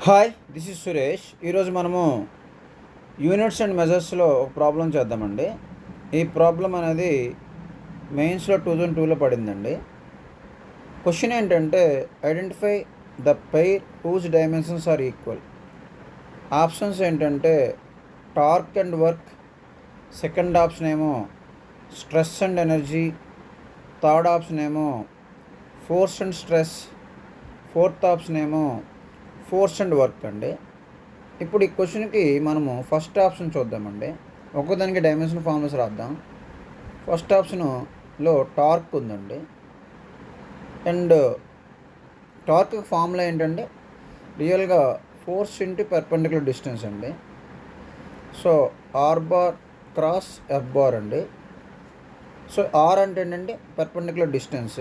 Hi, this is Suresh. ఈరోజు మనము units and మెజర్స్లో ఒక ప్రాబ్లం చేద్దామండి. ఈ ప్రాబ్లం అనేది మెయిన్స్లో 2002లో పడిందండి. క్వశ్చన్ ఏంటంటే identify the pair whose dimensions are equal. Options ఏంటంటే torque and work, second option ఏమో stress and energy, third option ఏమో force and stress, fourth option ఏమో ఫోర్స్ అండ్ వర్క్ అండి. ఇప్పుడు ఈ క్వశ్చన్కి మనము ఫస్ట్ ఆప్షన్ చూద్దామండి. ఒక్కోదానికి డైమెన్షన్ ఫార్ములాస్ రాద్దాం. ఫస్ట్ ఆప్షన్లో టార్క్ ఉందండి. అండ్ టార్క్ ఫార్ములా ఏంటంటే రియల్గా ఫోర్స్ ఇంటూ పెర్పెండిక్యులర్ డిస్టెన్స్ అండి. So R bar cross F bar అండి. సో ఆర్ అంటే ఏంటంటే perpendicular distance.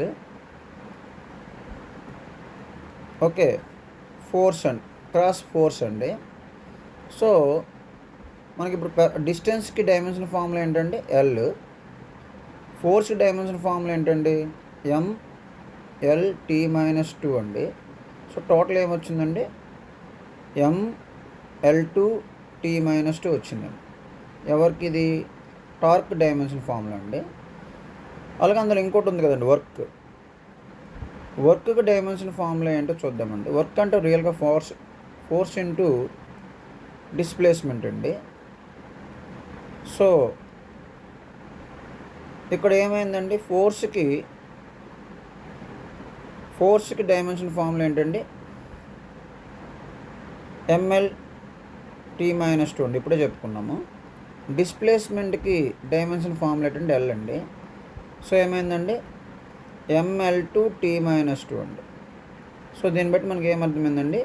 Okay, force and cross force అండి. సో మనకి ఇప్పుడు డిస్టెన్స్కి డైమెన్షన్ ఫార్ములా ఏంటంటే ఎల్, ఫోర్స్కి డైమెన్షన్ ఫార్ములా ఏంటండి ML_T-2 అండి. సో టోటల్ ఏమొచ్చిందండి ML2T-2 వచ్చిందండి. ఎవరికి ఇది టార్క్ డైమెన్షన్ ఫార్ములా అండి. అలాగే అందులో ఇంకోటి ఉంది కదండి వర్క్కి డైమెన్షన్ ఫార్ములా ఏంటో చూద్దామండి. వర్క్ అంటే రియల్గా ఫోర్స్ ఇంటూ డిస్ప్లేస్మెంట్ అండి. సో ఇక్కడ ఏమైందండి, ఫోర్స్కి డైమెన్షన్ ఫార్ములా ఏంటండి ML_T-2 అండి, ఇప్పుడే చెప్పుకున్నాము. డిస్ప్లేస్మెంట్కి డైమెన్షన్ ఫార్ములా ఏంటంటే ఎల్ అండి. సో ఏమైందండి ML2T-2 అండి. సో దీన్ని బట్టి మనకి ఏమర్థమైందండి,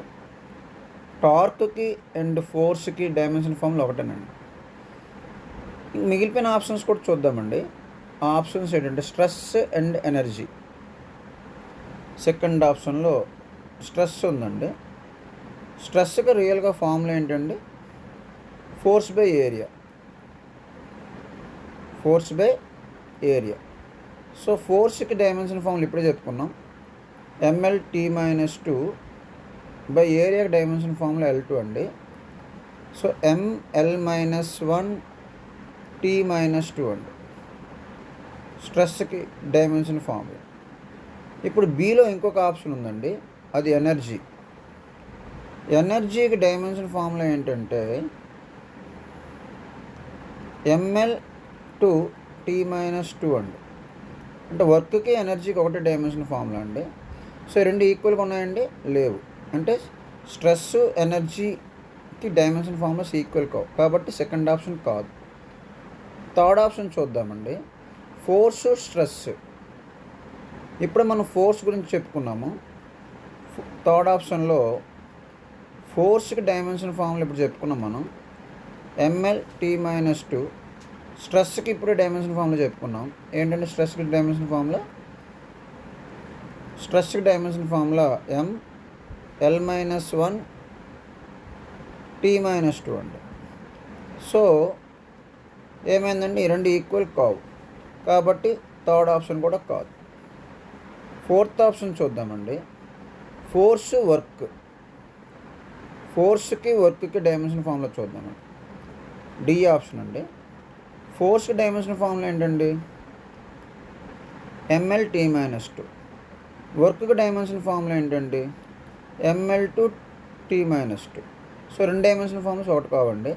టార్క్కి అండ్ ఫోర్స్కి డైమెన్షన్ ఫార్ములా ఒకటేనండి. మిగిలిపోయిన ఆప్షన్స్ కూడా చూద్దామండి. ఆ ఆప్షన్స్ ఏంటంటే స్ట్రెస్ అండ్ ఎనర్జీ. సెకండ్ ఆప్షన్లో స్ట్రెస్ ఉందండి. స్ట్రెస్కి రియల్గా ఫార్ములా ఏంటండి ఫోర్స్ బై ఏరియా. సో ఫోర్స్కి డైమెన్షన్ ఫార్ములా ఇప్పుడే చెప్పుకున్నాం ML_T-2 బై ఏరియాకి డైమెన్షన్ ఫార్ములా L2 అండి. సో ML-1T-2 అండి స్ట్రెస్కి డైమెన్షన్ ఫార్ములా. ఇప్పుడు బీలో ఇంకొక ఆప్షన్ ఉందండి, అది ఎనర్జీకి డైమెన్షన్ ఫార్ములా ఏంటంటే ML2T-2 అండి. అంటే వర్క్కి ఎనర్జీకి ఒకటే డైమెన్షన్ ఫార్ములా అండి. సో రెండు ఈక్వల్గా ఉన్నాయండి, లేవు. అంటే స్ట్రెస్ ఎనర్జీకి డైమెన్షన్ ఫార్ములాస్ ఈక్వల్ కావు, కాబట్టి సెకండ్ ఆప్షన్ కాదు. థర్డ్ ఆప్షన్ చూద్దామండి, ఫోర్స్ స్ట్రెస్. ఇప్పుడు మనం ఫోర్స్ గురించి చెప్పుకున్నాము. థర్డ్ ఆప్షన్లో ఫోర్స్కి డైమెన్షన్ ఫార్ములా ఇప్పుడు చెప్పుకున్నాం మనం ML_T-2. స్ట్రెస్కి ఇప్పుడు డైమెన్షన్ ఫార్ములా చెప్పుకున్నాం. ఏంటంటే స్ట్రెస్కి డైమెన్షన్ ఫార్ములా ML-1T-2 అండి. సో ఏమైందండి, ఈ రెండు ఈక్వల్ కావు, కాబట్టి థర్డ్ ఆప్షన్ కూడా కాదు. ఫోర్త్ ఆప్షన్ చూద్దామండి, ఫోర్స్కి వర్క్కి డైమెన్షన్ ఫార్ములా చూద్దామండి. డి ఆప్షన్ అండి. ఫోర్స్కి డైమెన్షన్ ఫార్ములా ఏంటండి ML_T-2. వర్క్కి డైమెన్షన్ ఫార్ములా ఏంటండి ML2T-2. సో రెండు డైమెన్షన్ ఫార్ములాస్ ఒకటి కావండి,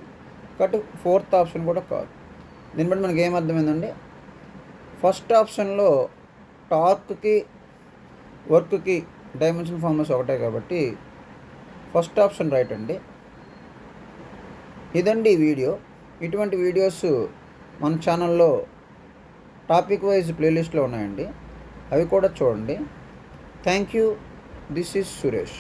కాబట్టి ఫోర్త్ ఆప్షన్ కూడా కాదు. దీన్ని బట్టి మనకి ఏమర్థమైందండి, ఫస్ట్ ఆప్షన్లో టార్క్కి వర్క్కి డైమెన్షన్ ఫార్ములాస్ ఒకటే కాబట్టి ఫస్ట్ ఆప్షన్ రైట్ అండి. ఇదండి ఈ వీడియో. ఇటువంటి వీడియోస్ మన ఛానల్లో టాపిక్ వైజ్ ప్లేలిస్ట్లో ఉన్నాయండి, అవి కూడా చూడండి. Thank you. This is Suresh.